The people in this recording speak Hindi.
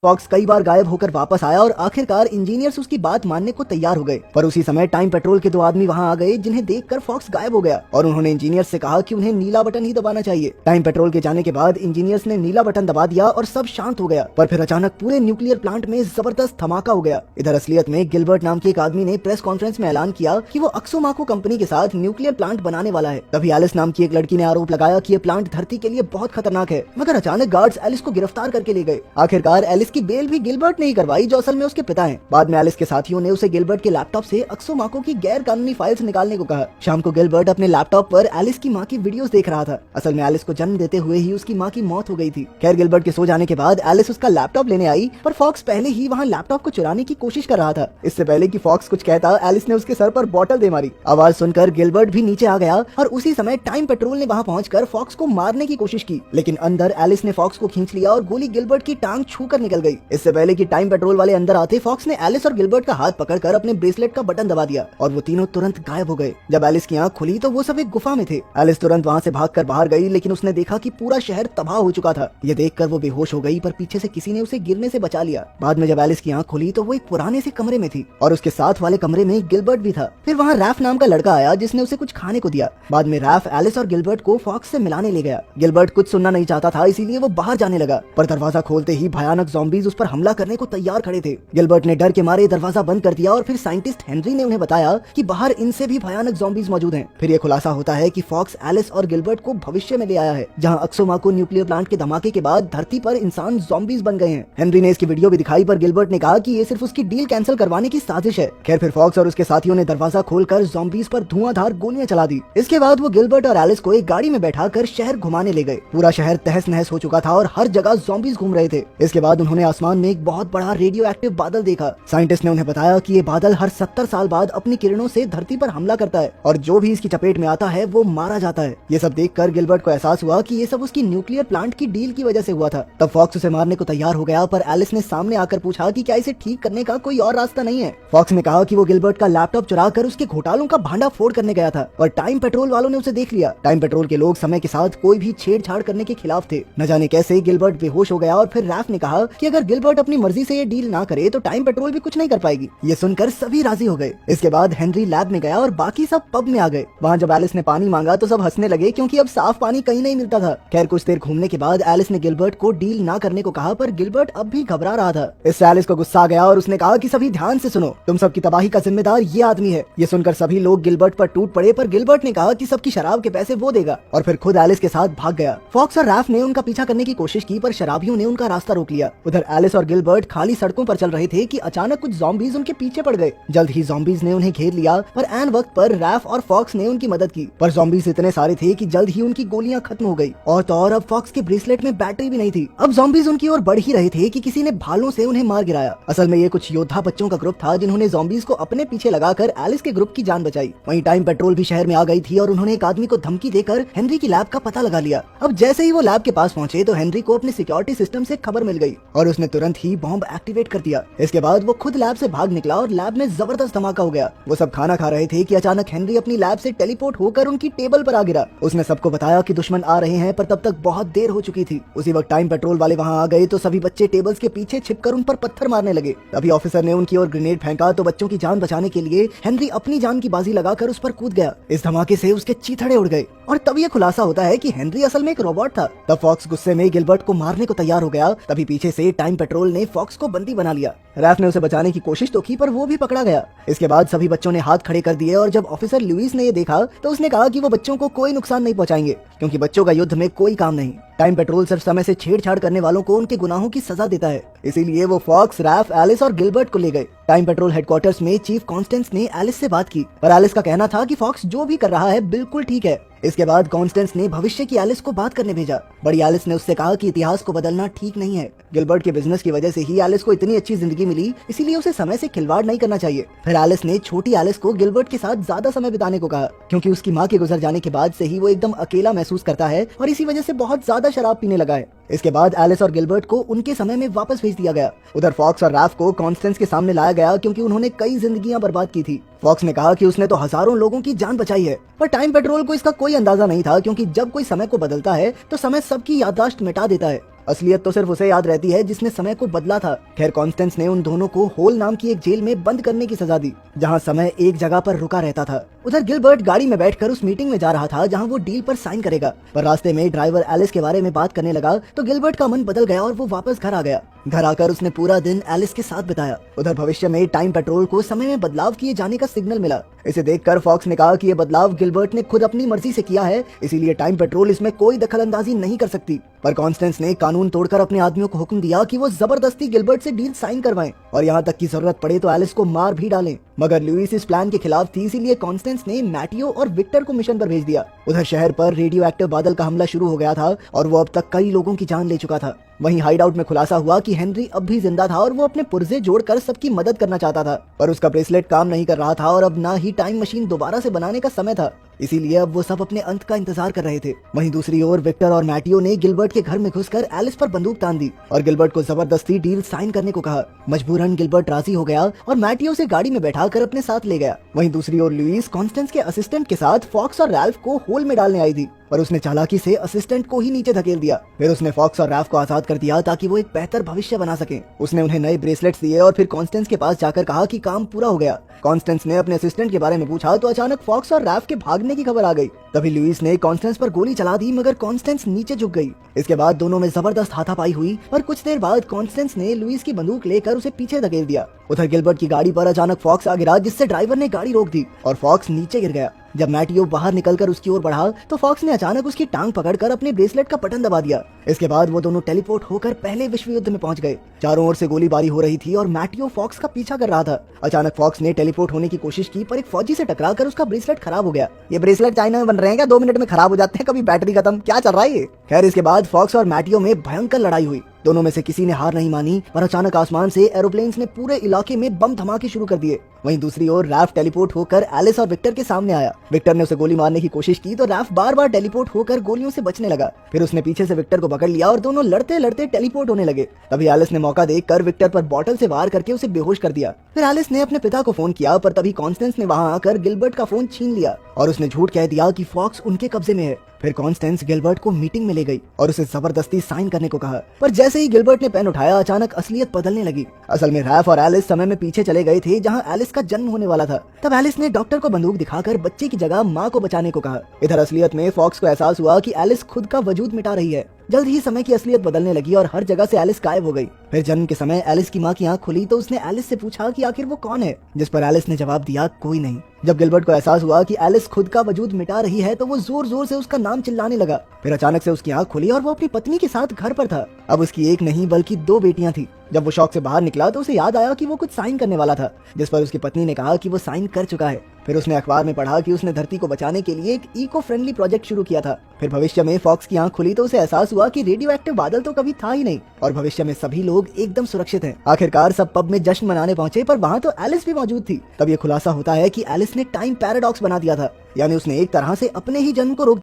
फॉक्स कई बार गायब होकर वापस आया और आखिरकार इंजीनियर्स उसकी बात मानने को तैयार हो गए। पर उसी समय टाइम पेट्रोल के दो आदमी वहां आ गए जिन्हें देखकर फॉक्स गायब हो गया और उन्होंने इंजीनियर्स से कहा कि उन्हें नीला बटन ही दबाना चाहिए। टाइम पेट्रोल के जाने के बाद इंजीनियर्स ने नीला बटन दबा दिया और सब शांत हो गया। पर फिर अचानक पूरे न्यूक्लियर प्लांट में जबरदस्त धमाका हो गया। इधर असलियत में गिलबर्ट नाम के एक आदमी ने प्रेस कॉन्फ्रेंस में ऐलान किया कि वो अक्सोमाको कंपनी के साथ न्यूक्लियर प्लांट बनाने वाला है। तभी एलिस नाम की एक लड़की ने आरोप लगाया कि ये प्लांट धरती के लिए बहुत खतरनाक है, मगर अचानक गार्ड्स एलिस को गिरफ्तार करके ले गए। आखिरकार एलिस की बेल भी गिलबर्ट ने ही करवाई जो असल में उसके पिता हैं। बाद में एलिस के साथियों ने उसे गिलबर्ट के लैपटॉप से अक्सोमाको की गैर कानूनी फाइल्स निकालने को कहा। शाम को गिलबर्ट अपने लैपटॉप पर एलिस की माँ की वीडियोस देख रहा था। असल में एलिस को जन्म देते हुए ही उसकी माँ की मौत हो गई थी। खैर गिलबर्ट के सो जाने के बाद एलिस उसका लैपटॉप लेने आई, पर फॉक्स पहले ही वहाँ लैपटॉप को चुराने की कोशिश कर रहा था। इससे पहले कि फॉक्स कुछ कहता, एलिस ने उसके सर पर बॉटल दे मारी। आवाज सुनकर गिलबर्ट भी नीचे आ गया और उसी समय टाइम पेट्रोल ने वहाँ पहुंचकर फॉक्स को मारने की कोशिश की, लेकिन अंदर एलिस ने फॉक्स को खींच लिया और गोली गिलबर्ट की टांग छूकर निकल गई। इससे पहले कि टाइम पेट्रोल वाले अंदर आते, फॉक्स ने एलिस और गिलबर्ट का हाथ पकड़कर अपने ब्रेसलेट का बटन दबा दिया और वो तीनों तुरंत गायब हो गए। जब एलिस की आंख खुली तो वो सब एक गुफा में थे। एलिस तुरंत वहाँ से भागकर बाहर गई, लेकिन उसने देखा कि पूरा शहर तबाह हो चुका था। ये देखकर वो बेहोश हो गई, पर पीछे से किसी ने उसे गिरने से बचा लिया। बाद में जब एलिस की आंख खुली तो वो एक पुराने से कमरे में थी और उसके साथ वाले कमरे में गिलबर्ट भी था। फिर वहाँ रैफ नाम का लड़का आया जिसने उसे कुछ खाने को दिया। बाद में रैफ एलिस और गिलबर्ट को फॉक्स से मिलाने ले गया। गिलबर्ट कुछ सुनना नहीं चाहता था, इसीलिए वो बाहर जाने लगा, पर दरवाजा खोलते ही भयानक ज़ॉम्बीज़ उस पर हमला करने को तैयार खड़े थे। गिलबर्ट ने डर के मारे दरवाजा बंद कर दिया और फिर साइंटिस्ट हेनरी ने उन्हें बताया कि बाहर इनसे भी भयानक ज़ॉम्बीज़ मौजूद हैं। फिर ये खुलासा होता है कि फॉक्स एलिस और गिलबर्ट को भविष्य में ले आया है, जहां अक्सोमाको न्यूक्लियर प्लांट के धमाके के बाद धरती पर इंसान ज़ॉम्बीज़ बन गए हैं। हेनरी ने इसकी वीडियो भी दिखाई, पर गिलबर्ट ने कहा कि ये सिर्फ उसकी डील कैंसिल करवाने की साजिश है। खैर फिर फॉक्स और उसके साथियों ने दरवाजा खोलकर ज़ॉम्बीज़ पर धुआंधार गोलियां चला दी। इसके बाद वो गिलबर्ट और एलिस को एक गाड़ी में बैठाकर शहर घुमाने ले गए। पूरा शहर तहस नहस हो चुका था और हर जगह ज़ॉम्बीज़ घूम रहे थे। इसके बाद उन्होंने आसमान में एक बहुत बड़ा रेडियो एक्टिव बादल देखा। साइंटिस्ट ने उन्हें बताया कि ये बादल हर 70 साल बाद अपनी किरणों से धरती पर हमला करता है और जो भी इसकी चपेट में आता है वो मारा जाता है। ये सब देखकर गिलबर्ट को एहसास हुआ कि ये सब उसकी न्यूक्लियर प्लांट की डील की वजह से हुआ था। तब फॉक्स उसे मारने को तैयार हो गया, पर एलिस ने सामने आकर पूछा कि क्या इसे ठीक करने का कोई और रास्ता नहीं है। फॉक्स ने कहा कि वो गिलबर्ट का लैपटॉप चुरा कर उसके घोटालों का भांडा फोड़ करने गया था, पर टाइम पेट्रोल वालों ने उसे देख लिया। टाइम पेट्रोल के लोग समय के साथ कोई भी छेड़छाड़ करने के खिलाफ थे। न जाने कैसे गिलबर्ट बेहोश हो गया और फिर रैफ ने कहा कि अगर गिलबर्ट अपनी मर्जी से ये डील ना करे तो टाइम पेट्रोल भी कुछ नहीं कर पाएगी। ये सुनकर सभी राजी हो गए। इसके बाद हेनरी लैब में गया और बाकी सब पब में आ गए। वहाँ जब एलिस ने पानी मांगा तो सब हंसने लगे, क्योंकि अब साफ पानी कहीं नहीं मिलता था। खैर कुछ देर घूमने के बाद एलिस ने गिलबर्ट को डील ना करने को कहा, पर गिलबर्ट अब भी घबरा रहा था। इससे एलिस को गुस्सा आ गया और उसने कहा कि सभी ध्यान से सुनो, तुम सबकी तबाही का जिम्मेदार ये आदमी है। ये सुनकर सभी लोग गिलबर्ट पर टूट पड़े, पर गिलबर्ट ने कहा कि सबकी शराब के पैसे वो देगा और फिर खुद एलिस के साथ भाग गया। फॉक्स और रैफ ने उनका पीछा करने की कोशिश की, पर शराबियों ने उनका रास्ता रोक लिया। उधर एलिस और गिलबर्ट खाली सड़कों पर चल रहे थे कि अचानक कुछ ज़ॉम्बीज़ उनके पीछे पड़ गए। जल्द ही ज़ॉम्बीज़ ने उन्हें घेर लिया, पर ऐन वक्त पर रैफ और फॉक्स ने उनकी मदद की। पर ज़ॉम्बीज़ इतने सारे थे कि जल्द ही उनकी गोलियां खत्म हो गई और तो और अब फॉक्स के ब्रेसलेट में बैटरी भी नहीं थी। अब ज़ॉम्बीज़ उनकी ओर बढ़ ही रहे थे कि किसी ने भालों से उन्हें मार गिराया। असल में ये कुछ योद्धा बच्चों का ग्रुप था जिन्होंने ज़ॉम्बीज़ को अपने पीछे लगाकर एलिस के ग्रुप की जान बचाई। वहीं टाइम पेट्रोल भी शहर में आ गई थी और उन्होंने एक आदमी को धमकी देकर हेनरी की लैब का पता लगा लिया। अब जैसे ही वो लैब के पास पहुंचे तो हेनरी को अपने सिक्योरिटी सिस्टम से खबर मिल गई और उसने तुरंत ही बॉम्ब एक्टिवेट कर दिया। इसके बाद वो खुद लैब से भाग निकला और लैब में जबरदस्त धमाका हो गया। वो सब खाना खा रहे थे कि अचानक हेनरी अपनी लैब से टेलीपोर्ट होकर उनकी टेबल पर आ गिरा। उसने सबको बताया कि दुश्मन आ रहे हैं, पर तब तक बहुत देर हो चुकी थी। उसी वक्त टाइम पेट्रोल वाले वहाँ आ गए तो सभी बच्चे टेबल्स के पीछे छिपकर उन पर पत्थर मारने लगे। तभी ऑफिसर ने उनकी ओर ग्रेनेड फेंका तो बच्चों की जान बचाने के लिए हेनरी अपनी जान की बाजी लगाकर उस पर कूद गया। इस धमाके से उसके चीथड़े उड़ गए और तब ये खुलासा होता है कि हेनरी असल में एक रोबोट था। तब फॉक्स गुस्से में गिलबर्ट को मारने को तैयार हो गया। तभी पीछे से टाइम पेट्रोल ने फॉक्स को बंदी बना लिया। रैफ ने उसे बचाने की कोशिश तो की, पर वो भी पकड़ा गया। इसके बाद सभी बच्चों ने हाथ खड़े कर दिए और जब ऑफिसर लुइस ने ये देखा तो उसने कहा कि वो बच्चों को कोई नुकसान नहीं पहुंचाएंगे, क्योंकि बच्चों का युद्ध में कोई काम नहीं। टाइम पेट्रोल सिर्फ समय से छेड़छाड़ करने वालों को उनके गुनाहों की सजा देता है। इसीलिए वो फॉक्स, रैफ, एलिस और गिलबर्ट को ले गए। टाइम पेट्रोल हेडक्वार्टर्स में चीफ कॉन्स्टेंस ने एलिस से बात की, पर एलिस का कहना था कि फॉक्स जो भी कर रहा है बिल्कुल ठीक है। इसके बाद कॉन्स्टेंस ने भविष्य की एलिस को बात करने भेजा। बड़ी एलिस ने उससे कहा कि इतिहास को बदलना ठीक नहीं है। गिलबर्ट के बिजनेस की वजह से ही एलिस को इतनी अच्छी जिंदगी मिली, इसीलिए उसे समय से खिलवाड़ नहीं करना चाहिए। फिर एलिस ने छोटी एलिस को गिलबर्ट के साथ ज्यादा समय बिताने को कहा, क्योंकि उसकी माँ के गुजर जाने के बाद से ही वो एकदम अकेला महसूस करता है और इसी वजह से बहुत ज्यादा शराब पीने लगा है। इसके बाद एलिस और गिलबर्ट को उनके समय में वापस भेज दिया गया। उधर फॉक्स और रैफ को कॉन्स्टेंस के सामने लाया गया, क्योंकि उन्होंने कई जिंदगियां बर्बाद की थी। फॉक्स ने कहा कि उसने तो हजारों लोगों की जान बचाई है, पर टाइम पेट्रोल को इसका कोई अंदाजा नहीं था, क्योंकि जब कोई समय को बदलता है तो समय सबकी याददाश्त मिटा देता है। असलियत तो सिर्फ उसे याद रहती है जिसने समय को बदला था। खैर कॉन्स्टेंस ने उन दोनों को होल नाम की एक जेल में बंद करने की सजा दी, जहाँ समय एक जगह पर रुका रहता था। उधर गिलबर्ट गाड़ी में बैठकर उस मीटिंग में जा रहा था जहाँ वो डील पर साइन करेगा, पर रास्ते में ड्राइवर एलिस के बारे में बात करने लगा तो गिलबर्ट का मन बदल गया और वो वापस घर आ गया। घर आकर उसने पूरा दिन एलिस के साथ बिताया। उधर भविष्य में टाइम पेट्रोल को समय में बदलाव किए जाने का सिग्नल मिला। इसे देखकर फॉक्स ने कहा कि ये बदलाव गिलबर्ट ने खुद अपनी मर्जी से किया है, इसीलिए टाइम पेट्रोल इसमें कोई दखलंदाजी नहीं कर सकती। पर कॉन्स्टेंस ने कानून तोड़कर अपने आदमियों को हुक्म दिया कि वो जबरदस्ती गिलबर्ट से डील साइन करवाएं और यहाँ तक की जरूरत पड़े तो एलिस को मार भी डालें। मगर लुइस इस प्लान के खिलाफ थी, इसीलिए कॉन्स्टेंस ने मैटियो और विक्टर को मिशन पर भेज दिया। उधर शहर पर रेडियो एक्टिव बादल का हमला शुरू हो गया था और वो अब तक कई लोगों की जान ले चुका था। वहीं हाइडआउट में खुलासा हुआ कि हेनरी अब भी जिंदा था और वो अपने पुर्जे जोड़कर सबकी मदद करना चाहता था, पर उसका ब्रेसलेट काम नहीं कर रहा था और अब ना ही टाइम मशीन दोबारा से बनाने का समय था, इसीलिए अब वो सब अपने अंत का इंतजार कर रहे थे। वहीं दूसरी ओर विक्टर और मैटियो ने गिलबर्ट के घर में घुसकर एलिस पर बंदूक तान दी और गिलबर्ट को जबरदस्ती डील साइन करने को कहा। मजबूरन गिलबर्ट राजी हो गया और मैटियो से गाड़ी में बैठाकर अपने साथ ले गया। वहीं दूसरी ओर लुइस कॉन्स्टेंस के असिस्टेंट के साथ फॉक्स और रैल्फ को होल में डालने आई थी, पर उसने चालाकी से असिस्टेंट को ही नीचे धकेल दिया। फिर उसने फॉक्स और रैल्फ को आजाद कर दिया ताकि वो एक बेहतर भविष्य बना सके। उसने उन्हें नए ब्रेसलेट्स दिए और फिर कॉन्स्टेंस के पास जाकर कहा कि काम पूरा हो गया। कॉन्स्टेंस ने अपने असिस्टेंट के बारे में पूछा तो अचानक फॉक्स और रैल्फ के भागने की खबर आ गई। तभी लुइस ने कॉन्स्टेंस पर गोली चला दी, मगर कॉन्स्टेंस नीचे झुक गई। इसके बाद दोनों में जबरदस्त हाथापाई हुई और कुछ देर बाद कॉन्स्टेंस ने लुइस की बंदूक लेकर उसे पीछे धकेल दिया। उधर गिलबर्ट की गाड़ी पर अचानक फॉक्स आ गिरा, जिससे ड्राइवर ने गाड़ी रोक दी और फॉक्स नीचे गिर गया। जब मैटियो बाहर निकलकर उसकी ओर बढ़ा तो फॉक्स ने अचानक उसकी टांग पकड़कर अपने ब्रेसलेट का बटन दबा दिया। इसके बाद वो दोनों टेलीपोर्ट होकर पहले विश्व युद्ध में पहुंच गए। चारों ओर से गोलीबारी हो रही थी और मैटियो फॉक्स का पीछा कर रहा था। अचानक फॉक्स ने टेलीपोर्ट होने की कोशिश की, पर एक फौजी से टकराकर उसका ब्रेसलेट खराब हो गया। ये ब्रेसलेट चाइना में बन रहे हैं क्या? 2 मिनट में खराब हो जाते हैं, कभी बैटरी खत्म, क्या चल रहा है ये? खैर इसके बाद फॉक्स और मैटियो में भयंकर लड़ाई हुई। दोनों में से किसी ने हार नहीं मानी, पर अचानक आसमान से एरोप्लेन्स ने पूरे इलाके में बम धमाके शुरू कर दिए। वहीं दूसरी ओर रैल्फ टेलीपोर्ट होकर एलिस और विक्टर के सामने आया। विक्टर ने उसे गोली मारने की कोशिश की तो रैल्फ बार बार टेलीपोर्ट होकर गोलियों से बचने लगा। फिर उसने पीछे से विक्टर को पकड़ लिया और दोनों लड़ते लड़ते टेलीपोर्ट होने लगे। तभी एलिस ने मौका देखकर विक्टर पर बॉटल से वार करके उसे बेहोश कर दिया। फिर एलिस ने अपने पिता को फोन किया, पर तभी कॉन्स्टेंस ने वहां आकर गिलबर्ट का फोन छीन लिया और उसने झूठ कह दिया कि फॉक्स उनके कब्जे में है। फिर कॉन्स्टेंस गिलबर्ट को मीटिंग में ले गई और उसे जबरदस्ती साइन करने को कहा, पर जैसे ही गिलबर्ट ने पेन उठाया अचानक असलियत बदलने लगी। असल में रैल्फ और एलिस समय में पीछे चले गए थे जहां एलिस का जन्म होने वाला था। तब एलिस ने डॉक्टर को बंदूक दिखाकर बच्चे की जगह मां को बचाने को कहा। इधर असलियत में फॉक्स को एहसास हुआ कि एलिस खुद का वजूद मिटा रही है। जल्द ही समय की असलियत बदलने लगी और हर जगह से एलिस गायब हो गई। फिर जन्म के समय एलिस की मां की आंख खुली तो उसने एलिस से पूछा कि आखिर वो कौन है, जिस पर एलिस ने जवाब दिया, कोई नहीं। जब गिलबर्ट को एहसास हुआ कि एलिस खुद का वजूद मिटा रही है तो वो जोर जोर से उसका नाम चिल्लाने लगा। फिर अचानक से उसकी आंख खुली और वो अपनी पत्नी के साथ घर पर था। अब उसकी एक नहीं बल्कि 2 बेटियां थी। जब वो शौक से बाहर निकला तो उसे याद आया कि वो कुछ साइन करने वाला था, जिस पर उसकी पत्नी ने कहा कि वो साइन कर चुका है। फिर उसने अखबार में पढ़ा कि उसने धरती को बचाने के लिए एक इको फ्रेंडली प्रोजेक्ट शुरू किया था। फिर भविष्य में फॉक्स की आंख खुली तो उसे एहसास हुआ कि रेडियो एक्टिव बादल तो कभी था ही नहीं और भविष्य में सभी लोग एकदम सुरक्षित हैं। आखिरकार सब पब में जश्न मनाने पहुंचे, पर वहां तो एलिस भी मौजूद थी। तब ये खुलासा होता है कि एलिस ने टाइम पैराडॉक्स बना दिया था, यानी उसने एक तरह से अपने ही जन्म को रोक